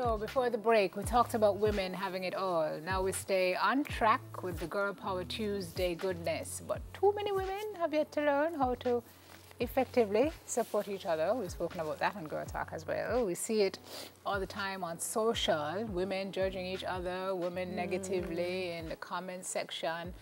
So before the break, we talked about women having it all. Now we stay on track with the Girl Power Tuesday goodness. But too many women have yet to learn how to effectively support each other. We've spoken about that on Girl Talk as well. We see it all the time on social, women judging each other, women negatively in the comment section.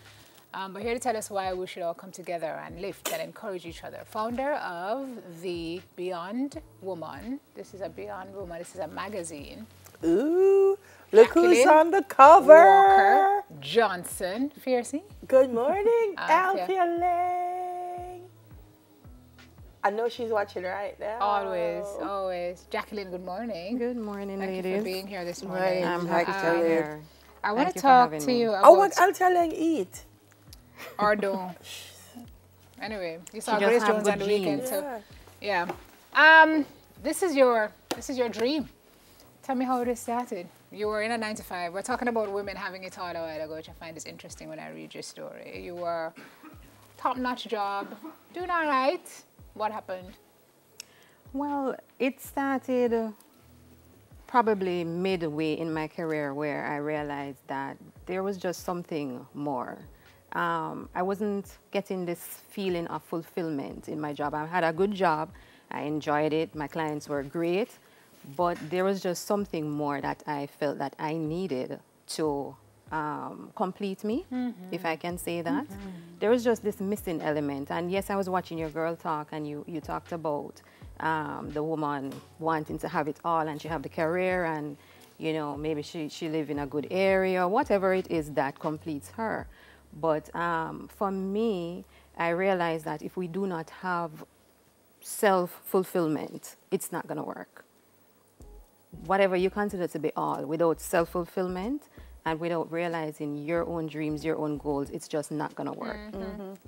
But here to tell us why we should all come together and lift and encourage each other. Founder of the Beyond Woman. This is a Beyond Woman. This is a magazine. Ooh, look who's Jacqueline on the cover. Walker Johnson. Fiercey. Good morning, Althea. Lang. I know she's watching right now. Always, always. Jacqueline, good morning. Good morning, Thank ladies. you for being here this morning. I'm happy to be here. I want Thank to you for talk having to me. you about... Oh, what Althea Lang eat? Or don't. Anyway, you saw She just Grace have Jones good on the weekend, genes. so yeah. This is your dream. Tell me how this started. You were in a 9-to-5. We're talking about women having it all a while ago, which I find is interesting when I read your story. You were top-notch job, doing all right. What happened? Well, it started probably midway in my career where I realized that there was just something more. I wasn't getting this feeling of fulfillment in my job. I had a good job. I enjoyed it. My clients were great. But there was just something more that I felt that I needed to complete me, if I can say that. There was just this missing element. And yes, I was watching your Girl Talk, and you talked about the woman wanting to have it all, and she have the career, and you know, maybe she live in a good area, whatever it is that completes her. But for me, I realized that if we do not have self-fulfillment, it's not going to work. Whatever you consider to be all, without self-fulfillment and without realizing your own dreams, your own goals, it's just not going to work,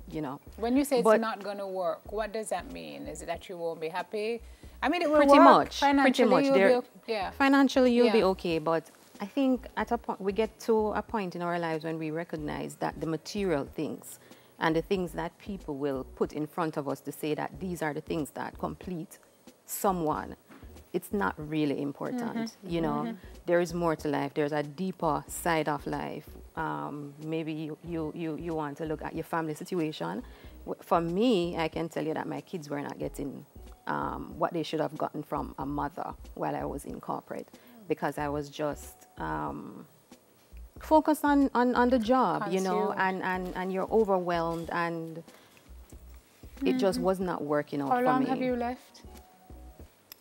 you know. When you say it's not going to work, what does that mean? Is it that you won't be happy? I mean, it will Pretty work. much. Financially, you'll be, Financially, you'll be Yeah. okay, but I think at a point, we get to a point in our lives when we recognize that the material things and the things that people will put in front of us to say that these are the things that complete someone, it's not really important, you know. There is more to life. There's a deeper side of life. Maybe you want to look at your family situation. For me, I can tell you that my kids were not getting what they should have gotten from a mother while I was in corporate, because I was just focused on the job, you know, and you're overwhelmed, and it just was not working out for me. How long have you left?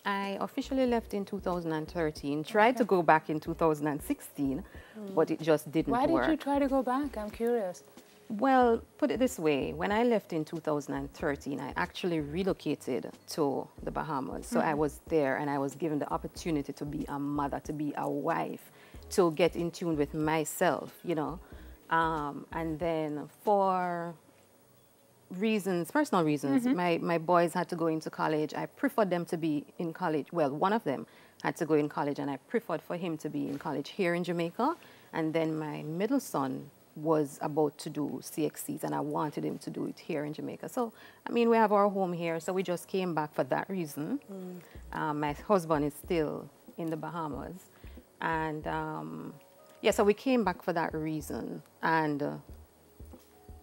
I officially left in 2013, tried to go back in 2016, but it just didn't work. Why did you try to go back? I'm curious. Well, put it this way, when I left in 2013, I actually relocated to the Bahamas. So I was there and I was given the opportunity to be a mother, to be a wife, to get in tune with myself, you know. And then for reasons, personal reasons, my boys had to go into college. I preferred them to be in college. Well, one of them had to go in college, and I preferred for him to be in college here in Jamaica. And then my middle son was about to do CXCs, and I wanted him to do it here in Jamaica. So, I mean, we have our home here, so we just came back for that reason. My husband is still in the Bahamas. And, yeah, so we came back for that reason. And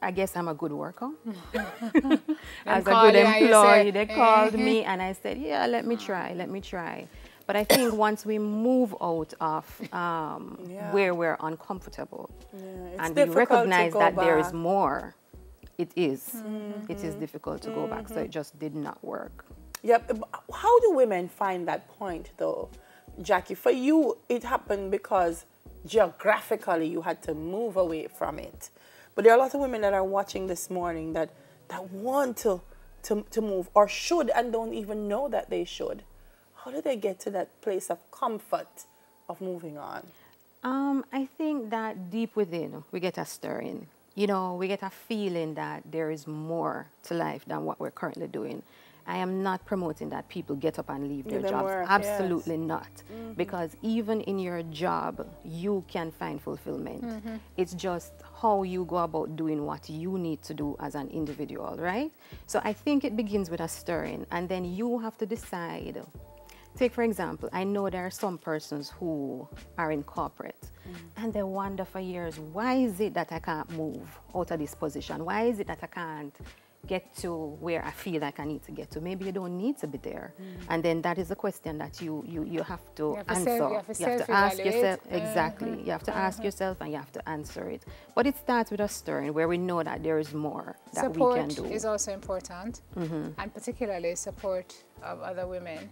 I guess I'm a good worker. As a good employee, they called me, and I said, yeah, let me try. But I think once we move out of where we're uncomfortable and we recognize that there is more, it is difficult to go back. So it just did not work. Yep. How do women find that point, though, Jackie? For you, it happened because geographically you had to move away from it. But there are a lot of women that are watching this morning that want to move, or should, and don't even know that they should. How do they get to that place of comfort of moving on? I think that deep within, we get a stirring. You know, we get a feeling that there is more to life than what we're currently doing. I am not promoting that people get up and leave their jobs. Absolutely not. Because even in your job, you can find fulfillment. It's just how you go about doing what you need to do as an individual, right? So I think it begins with a stirring, and then you have to decide Take, for example, I know there are some persons who are in corporate and they wonder for years, why is it that I can't move out of this position? Why is it that I can't get to where I feel like I need to get to? Maybe you don't need to be there. And then that is a question that you have to answer. You have to ask yourself, exactly. You have to ask yourself and you have to answer it. But it starts with a stirring where we know that there is more that we can do. Support is also important, and particularly support of other women.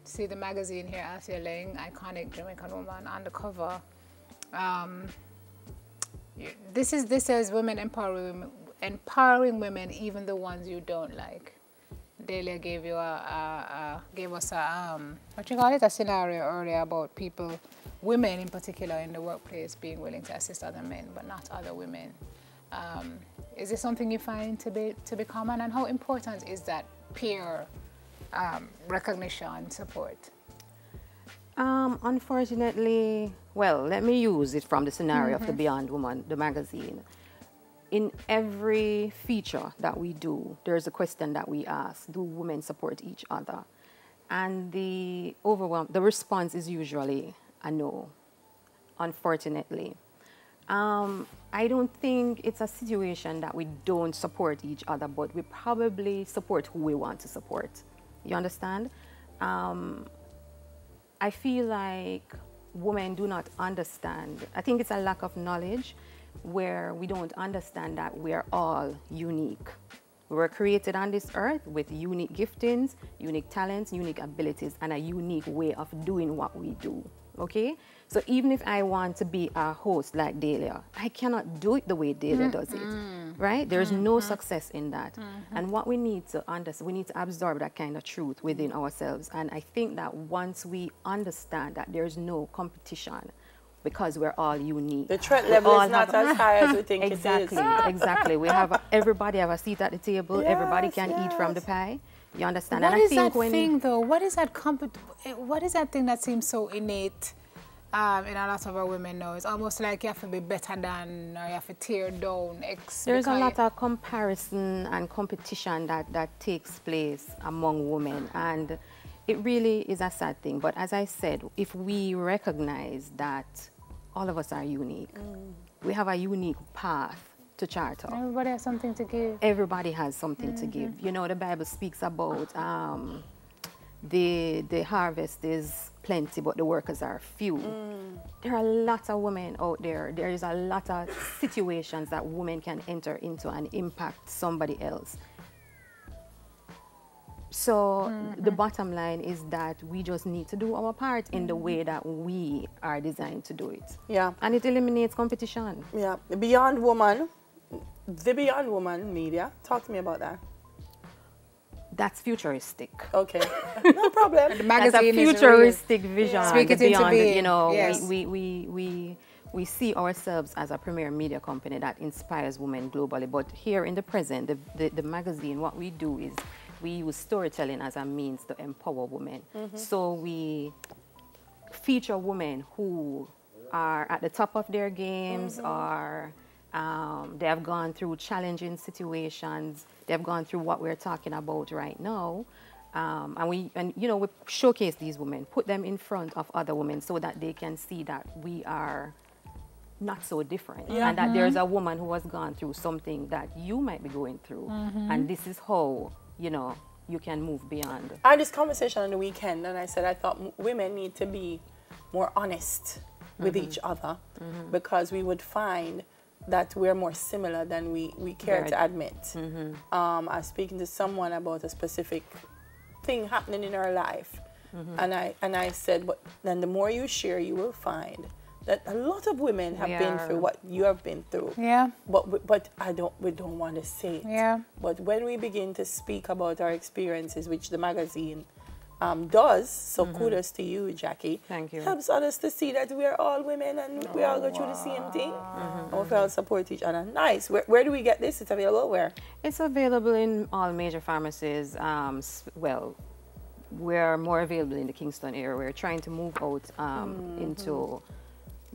See the magazine here, Asia Ling, iconic Jamaican woman on the cover. This says women empowering women, even the ones you don't like. Delia gave you gave us a what you call it, a scenario earlier about people, women in particular in the workplace, being willing to assist other men, but not other women. Is this something you find to be common, and how important is that peer recognition, support? Unfortunately, well, let me use it from the scenario of the Beyond Woman, the magazine. In every feature that we do, there's a question that we ask: do women support each other? And the response is usually a no, unfortunately. I don't think it's a situation that we don't support each other, but we probably support who we want to support. You understand? I feel like women do not understand. I think it's a lack of knowledge where we don't understand that we're all unique. We were created on this earth with unique giftings, unique talents, unique abilities, and a unique way of doing what we do, okay? So even if I want to be a host like Delia, I cannot do it the way Delia does it, right? There's no success in that. And what we need to understand, we need to absorb that kind of truth within ourselves. And I think that once we understand that there's no competition, because we're all unique. The threat level is not as high as we think it is. Exactly. We have everybody have a seat at the table. Yes, everybody can eat from the pie. You understand? What and is I think that thing, though? What is that thing that seems so innate in a lot of our women now? It's almost like you have to be better than, or you have to tear down X. There's a lot of comparison and competition that takes place among women, and it really is a sad thing. But as I said, if we recognize that all of us are unique, we have a unique path to chart up. Everybody has something to give. Everybody has something to give. You know, the Bible speaks about the harvest is plenty, but the workers are few. There are a lot of women out there. There is a lot of situations that women can enter into and impact somebody else. So the bottom line is that we just need to do our part in the way that we are designed to do it. Yeah. And it eliminates competition. Yeah. The Beyond Woman media. Talk to me about that. That's futuristic. Okay. No problem. The magazine That's a futuristic vision. Yeah. Speak it beyond, into being. You know, yes. we see ourselves as a premier media company that inspires women globally. But here in the present, the magazine, what we do is we use storytelling as a means to empower women. So we feature women who are at the top of their games, or they have gone through challenging situations. They have gone through what we're talking about right now. And you know, we showcase these women, put them in front of other women so that they can see that we are not so different, and that there's a woman who has gone through something that you might be going through, and this is how, you know, you can move beyond. I had this conversation on the weekend, and I said I thought women need to be more honest with each other, because we would find that we're more similar than we care to admit. I was speaking to someone about a specific thing happening in her life, and I said, but then the more you share, you will find that a lot of women have been through what you have been through. Yeah. But we don't want to say it. Yeah. But when we begin to speak about our experiences, which the magazine does, so kudos to you, Jackie. Thank you. Helps others to see that we are all women and we all go through the same thing. And we all support each other. Nice. Where do we get this? It's available where? It's available in all major pharmacies. Well, we're more available in the Kingston area. We're trying to move out into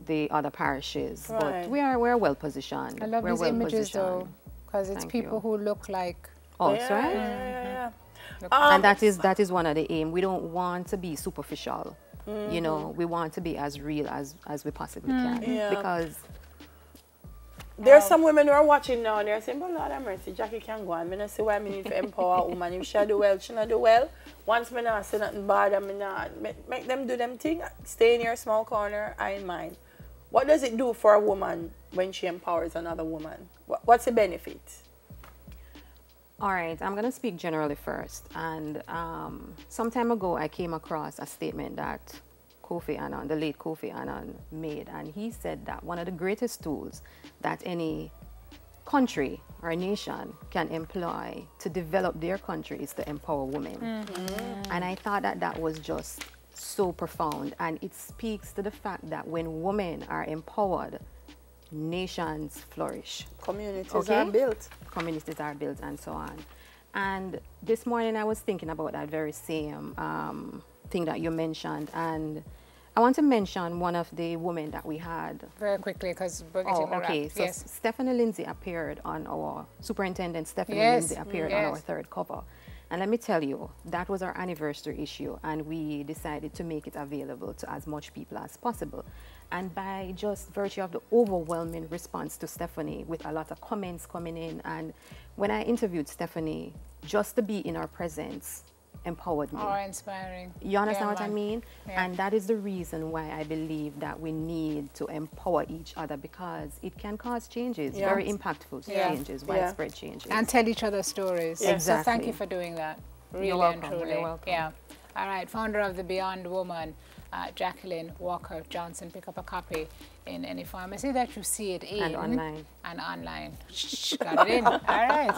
the other parishes, but we're well positioned. I love these images though, because it's people who look like us, right? Yeah. And that is one of the aim. We don't want to be superficial. You know, we want to be as real as we possibly can. Yeah. Because there's some women who are watching now and they're saying, but Lord have mercy, Jackie can go on. I don't see why I need to empower a woman. If she do well, she not do well. Once I not say nothing bad, I not make them do them thing. Stay in your small corner, I in mine. What does it do for a woman when she empowers another woman? What's the benefit? all right, I'm going to speak generally first. And some time ago, I came across a statement that Kofi Annan, the late Kofi Annan, made. And he said that one of the greatest tools that any country or nation can employ to develop their country is to empower women. Mm-hmm. And I thought that that was just so profound. And it speaks to the fact that when women are empowered, nations flourish. Communities are built. Communities are built and so on. And this morning I was thinking about that very same thing that you mentioned. And I want to mention one of the women that we had. Very quickly, because we're getting okay. So yes. Stephanie Lindsay appeared on our, Superintendent Stephanie yes. Lindsay appeared on our third cover. And let me tell you, that was our anniversary issue, and we decided to make it available to as much people as possible. And by just virtue of the overwhelming response to Stephanie, with a lot of comments coming in, and when I interviewed Stephanie, just to be in her presence empowered me. Oh, inspiring. You understand what I man. mean? Yeah. And that is the reason why I believe that we need to empower each other, because it can cause changes, very impactful changes, widespread changes. And tell each other stories. Exactly. So thank you for doing that. Really You're welcome. and truly. You're welcome. Yeah. All right, founder of the Beyond Woman, Jacqueline Walker Johnson. Pick up a copy in any pharmacy that you see it in. And online. And online. Got it in. All right.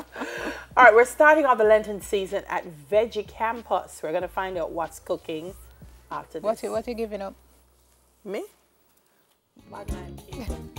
All right, we're starting off the Lenten season at Veggie Campus. We're going to find out what's cooking after this. What are you giving up? Me? Bad man.